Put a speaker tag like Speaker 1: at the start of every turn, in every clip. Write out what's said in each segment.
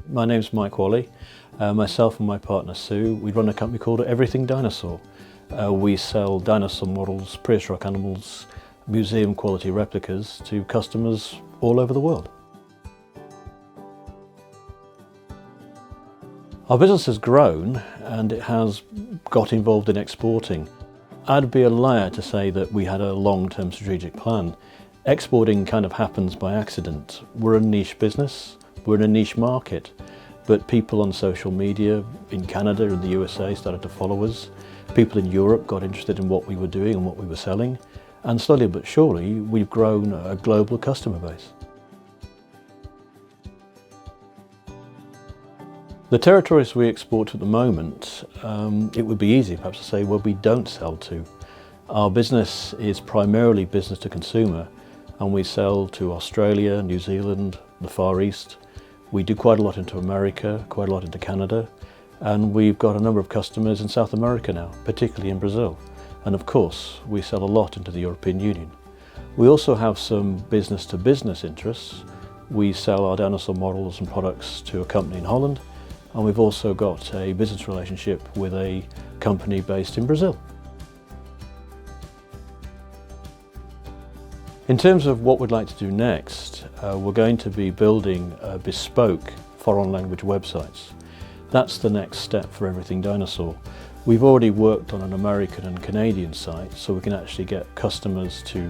Speaker 1: My name's Mike Walley. Myself and my partner Sue, we run a company called Everything Dinosaur. We sell dinosaur models, prehistoric animals, museum quality replicas to customers all over the world. Our business has grown and it has got involved in exporting. I'd be a liar to say that we had a long-term strategic plan. Exporting kind of happens by accident. We're a niche business, we're in a niche market, but people on social media in Canada and the USA started to follow us. People in Europe got interested in what we were doing and what we were selling, and slowly but surely we've grown a global customer base. The territories we export to at the moment, it would be easy perhaps to say where we don't sell to. Our business is primarily business to consumer, and we sell to Australia, New Zealand, the Far East. We do quite a lot into America, quite a lot into Canada, and we've got a number of customers in South America now, particularly in Brazil. And of course, we sell a lot into the European Union. We also have some business to business interests. We sell our dinosaur models and products to a company in Holland, and we've also got a business relationship with a company based in Brazil. In terms of what we'd like to do next, we're going to be building bespoke foreign language websites. That's the next step for Everything Dinosaur. We've already worked on an American and Canadian site, so we can actually get customers to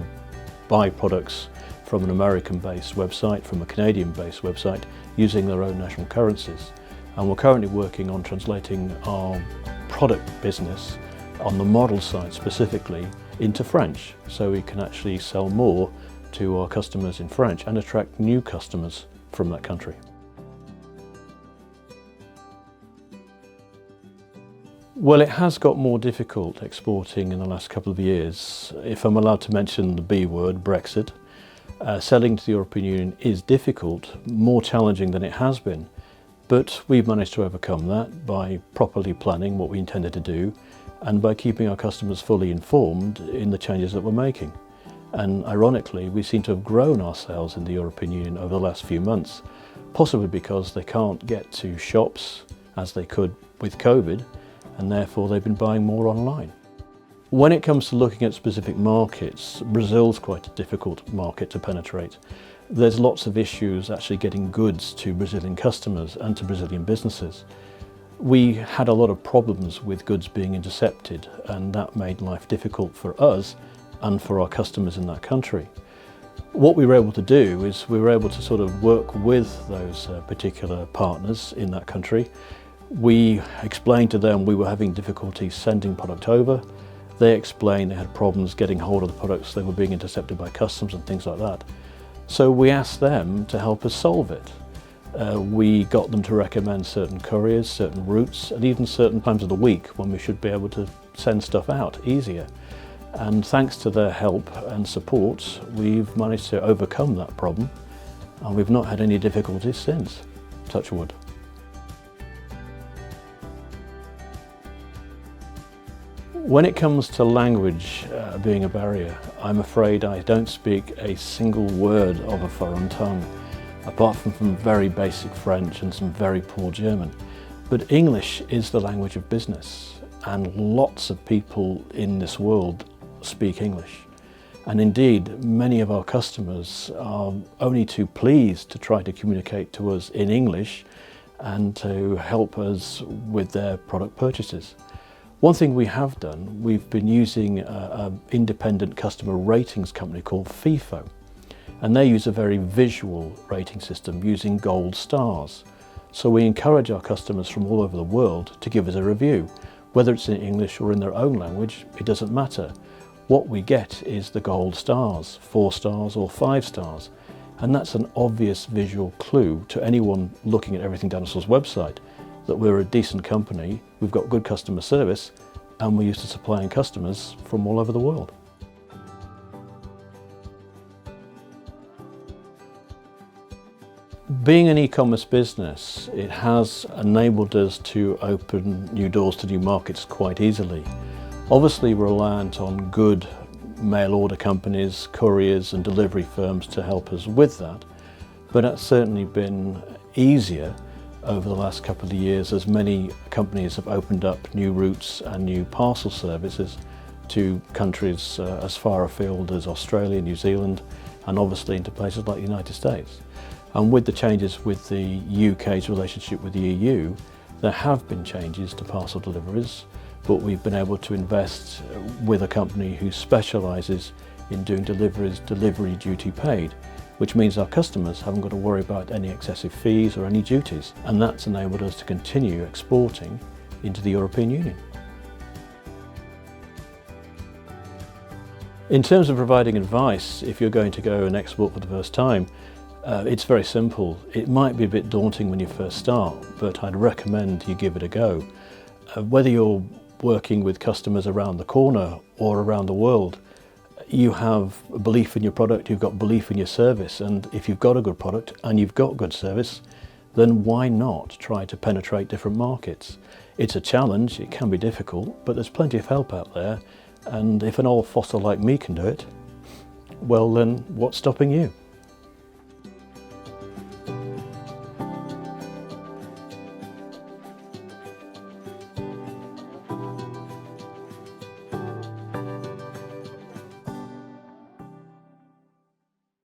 Speaker 1: buy products from an American-based website, from a Canadian-based website, using their own national currencies. And we're currently working on translating our product business on the model side specifically into French, so we can actually sell more to our customers in French and attract new customers from that country. Well, it has got more difficult exporting in the last couple of years. If I'm allowed to mention the B word, Brexit, selling to the European Union is difficult, more challenging than it has been. But we've managed to overcome that by properly planning what we intended to do and by keeping our customers fully informed in the changes that we're making. And ironically, we seem to have grown our sales in the European Union over the last few months, possibly because they can't get to shops as they could with COVID, and therefore they've been buying more online. When it comes to looking at specific markets, Brazil's quite a difficult market to penetrate. There's lots of issues actually getting goods to Brazilian customers and to Brazilian businesses. We had a lot of problems with goods being intercepted, and that made life difficult for us and for our customers in that country. What we were able to do is we were able to sort of work with those particular partners in that country. We explained to them we were having difficulty sending product over. They explained they had problems getting hold of the products, they were being intercepted by customs and things like that. So we asked them to help us solve it. We got them to recommend certain couriers, certain routes, and even certain times of the week when we should be able to send stuff out easier. And thanks to their help and support, we've managed to overcome that problem, and we've not had any difficulties since, touch wood. When it comes to language being a barrier, I'm afraid I don't speak a single word of a foreign tongue, apart from very basic French and some very poor German. But English is the language of business, and lots of people in this world speak English. And indeed, many of our customers are only too pleased to try to communicate to us in English and to help us with their product purchases. One thing we have done, we've been using an independent customer ratings company called FIFO, and they use a very visual rating system using gold stars. So we encourage our customers from all over the world to give us a review. Whether it's in English or in their own language, it doesn't matter. What we get is the gold stars, 4 stars or 5 stars. And that's an obvious visual clue to anyone looking at Everything Dinosaur's website that we're a decent company, we've got good customer service, and we're used to supplying customers from all over the world. Being an e-commerce business, it has enabled us to open new doors to new markets quite easily. Obviously, we're reliant on good mail order companies, couriers and delivery firms to help us with that, but that's certainly been easier over the last couple of years as many companies have opened up new routes and new parcel services to countries as far afield as Australia, New Zealand, and obviously into places like the United States. And with the changes with the UK's relationship with the EU, there have been changes to parcel deliveries, but we've been able to invest with a company who specialises in doing deliveries, delivery duty paid, which means our customers haven't got to worry about any excessive fees or any duties. And that's enabled us to continue exporting into the European Union. In terms of providing advice, if you're going to go and export for the first time, it's very simple. It might be a bit daunting when you first start, but I'd recommend you give it a go. Whether you're working with customers around the corner or around the world, you have a belief in your product, you've got belief in your service, and if you've got a good product and you've got good service, then why not try to penetrate different markets? It's a challenge, it can be difficult, but there's plenty of help out there, and if an old fossil like me can do it, well then what's stopping you?